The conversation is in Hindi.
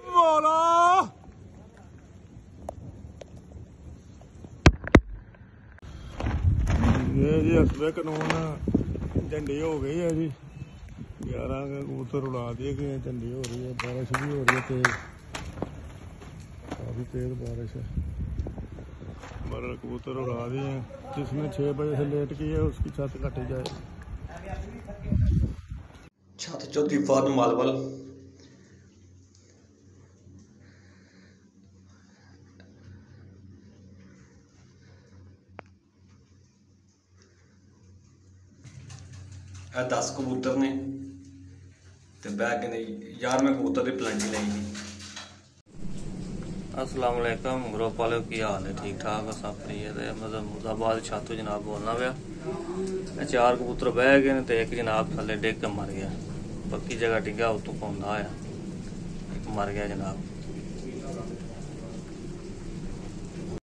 मौला ये जी हसबे कानून झंडी हो गई है जी। 11 कबूतर उड़ा दिए गए हैं। झंडी हो रही है, बारिश भी हो रही है तेज, काफी तेज बारिश है। मगर कबूतर उड़ा दिए हैं। जिसने 6 बजे से लेट की है उसकी छत काटी जाए। छत चौथी फॉर्म मालवल है 10 कबूतर ने ते बैग ने 11वें कबूतर की प्लांटी लाई थी। अस्सलाम वालेकुम ग्रुप वाले की हाल है? ठीक ठाक है सब फ्री है। मतलब मुर्दाबाद छातू जनाब बोलना पाया। 4 कबूतर बह गए तो एक जनाब थले डिग के मर गया। पक्की जगह डिग्गा उतों पौंदा आया, एक मर गया जनाब।